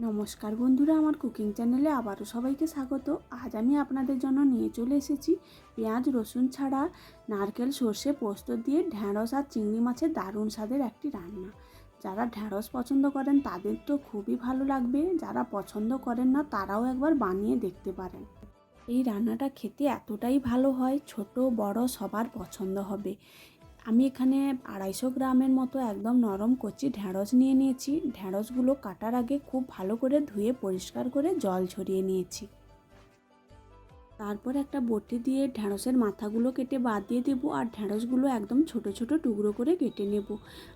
নমস্কার বন্ধুরা, আমার কুকিং চ্যানেলে আবারও সবাইকে স্বাগত। আজ আমি আপনাদের জন্য নিয়ে চলে এসেছি পেঁয়াজ রসুন ছাড়া নারকেল সর্ষে পোস্ত দিয়ে ঢ্যাঁড়স আর চিংড়ি মাছের দারুণ স্বাদের একটি রান্না। যারা ঢ্যাঁড়স পছন্দ করেন তাদের তো খুবই ভালো লাগবে, যারা পছন্দ করেন না তারাও একবার বানিয়ে দেখতে পারেন। এই রান্নাটা খেতে এতটাই ভালো হয়, ছোট বড় সবার পছন্দ হবে। আমি এখানে 250 গ্রামের মতো একদম নরম কচি ঢ্যাঁড়স নিয়ে নিয়েছি। ঢ্যাঁড়সগুলো কাটার আগে খুব ভালো করে ধুয়ে পরিষ্কার করে জল ঝরিয়ে নিয়েছি। তারপর একটা বটি দিয়ে ঢ্যাঁড়সের মাথাগুলো কেটে বাদ দিয়ে দেবো, আর ঢ্যাঁড়সগুলো একদম ছোট ছোট টুকরো করে কেটে নেব।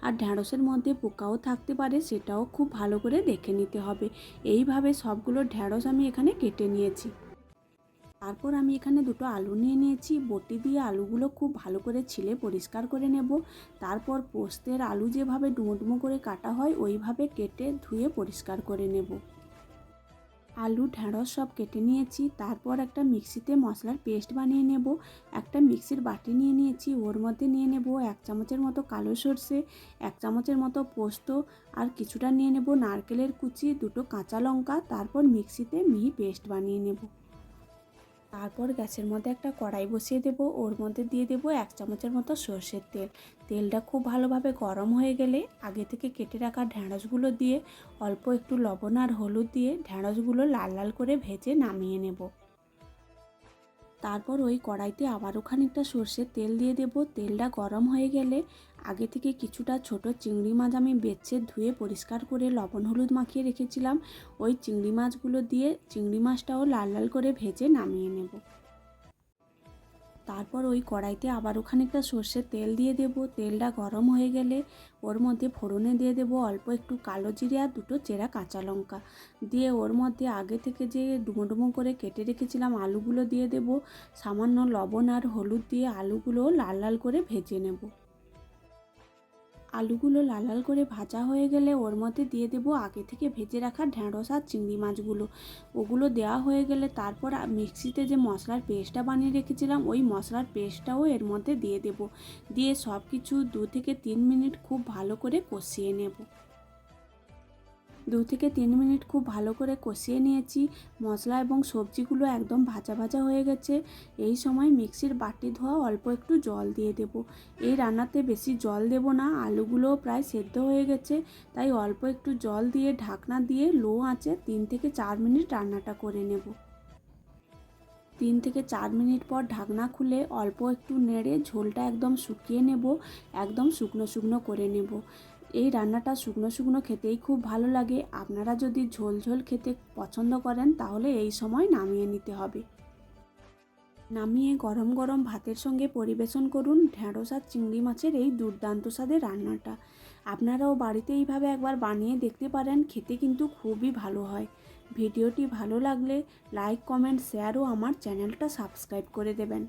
আর ঢ্যাঁড়সের মধ্যে পোকাও থাকতে পারে, সেটাও খুব ভালো করে দেখে নিতে হবে। এইভাবে সবগুলো ঢ্যাঁড়স আমি এখানে কেটে নিয়েছি। তারপর আমি এখানে দুটো আলু নিয়ে নিয়েছি। বটি দিয়ে আলুগুলো খুব ভালো করে ছিলে পরিষ্কার করে নেব। তারপর পোস্তের আলু যেভাবে ডুমো ডুমো করে কাটা হয় ওইভাবে কেটে ধুয়ে পরিষ্কার করে নেব। আলু ঢ্যাঁড়স সব কেটে নিয়েছি। তারপর একটা মিক্সিতে মশলার পেস্ট বানিয়ে নেব। একটা মিক্সির বাটি নিয়ে নিয়েছি, ওর মধ্যে নিয়ে নেব 1 চামচের মতো কালো সর্ষে, 1 চামচের মতো পোস্ত, আর কিছুটা নিয়ে নেব নারকেলের কুচি, দুটো কাঁচা লঙ্কা। তারপর মিক্সিতে মিহি পেস্ট বানিয়ে নেব। তারপর গ্যাসের মধ্যে একটা কড়াই বসিয়ে দেব, ওর মধ্যে দিয়ে দেব 1 চামচের মতো সর্ষের তেল। তেলটা খুব ভালোভাবে গরম হয়ে গেলে আগে থেকে কেটে রাখা ঢ্যাঁড়সগুলো দিয়ে অল্প একটু লবণ আর হলুদ দিয়ে ঢ্যাঁড়সগুলো লাল লাল করে ভেজে নামিয়ে নেব। তারপর ওই কড়াইতে আবারও খানিকটা সর্ষের তেল দিয়ে দেব। তেলটা গরম হয়ে গেলে আগে থেকে কিছুটা ছোট চিংড়ি মাছ আমি বেছে ধুয়ে পরিষ্কার করে লবণ হলুদ মাখিয়ে রেখেছিলাম, ওই চিংড়ি মাছগুলো দিয়ে চিংড়ি মাছটাও লাল লাল করে ভেজে নামিয়ে নেব। তারপর ওই কড়াইতে আবারও খানিকটা সর্ষের তেল দিয়ে দেব। তেলটা গরম হয়ে গেলে ওর মধ্যে ফোড়নে দিয়ে দেব অল্প একটু কালো জিরে আর দুটো চেরা কাঁচা লঙ্কা দিয়ে ওর মধ্যে আগে থেকে যে ডুমো ডুমো করে কেটে রেখেছিলাম আলুগুলো দিয়ে দেব। সামান্য লবণ আর হলুদ দিয়ে আলুগুলো লাল লাল করে ভেজে নেব। আলুগুলো লাল লাল করে ভাজা হয়ে গেলে ওর মধ্যে দিয়ে দেব আগে থেকে ভেজে রাখা ঢ্যাঁড়স আর চিংড়ি মাছগুলো। ওগুলো দেওয়া হয়ে গেলে তারপর মিক্সিতে যে মশলার পেস্টটা বানিয়ে রেখেছিলাম ওই মশলার পেস্টটাও এর মধ্যে দিয়ে দেব। দিয়ে সব কিছু 2 থেকে 3 মিনিট খুব ভালো করে কষিয়ে নেব। 2 থেকে 3 মিনিট খুব ভালো করে কষিয়ে নিয়েছি। মশলা এবং সবজিগুলো একদম ভাজা ভাজা হয়ে গেছে। এই সময় মিক্সির বাটি ধোয়া অল্প একটু জল দিয়ে দেব। এই রান্নাতে বেশি জল দেব না, আলুগুলোও প্রায় সেদ্ধ হয়ে গেছে, তাই অল্প একটু জল দিয়ে ঢাকনা দিয়ে লো আঁচে 3 থেকে 4 মিনিট রান্নাটা করে নেব। 3 থেকে 4 মিনিট পর ঢাকনা খুলে অল্প একটু নেড়ে ঝোলটা একদম শুকিয়ে নেব, একদম শুকনো শুকনো করে নেব। এই রান্নাটা শুকনো শুকনো খেতেই খুব ভালো লাগে। আপনারা যদি ঝোল ঝোল খেতে পছন্দ করেন তাহলে এই সময় নামিয়ে নিতে হবে। নামিয়ে গরম গরম ভাতের সঙ্গে পরিবেশন করুন ঢ্যাঁড়স আর চিংড়ি মাছের এই দুর্দান্ত স্বাদের রান্নাটা। আপনারাও বাড়িতে এইভাবে একবার বানিয়ে দেখতে পারেন, খেতে কিন্তু খুবই ভালো হয়। ভিডিওটি ভালো লাগলে লাইক কমেন্ট শেয়ার ও আমার চ্যানেলটা সাবস্ক্রাইব করে দেবেন।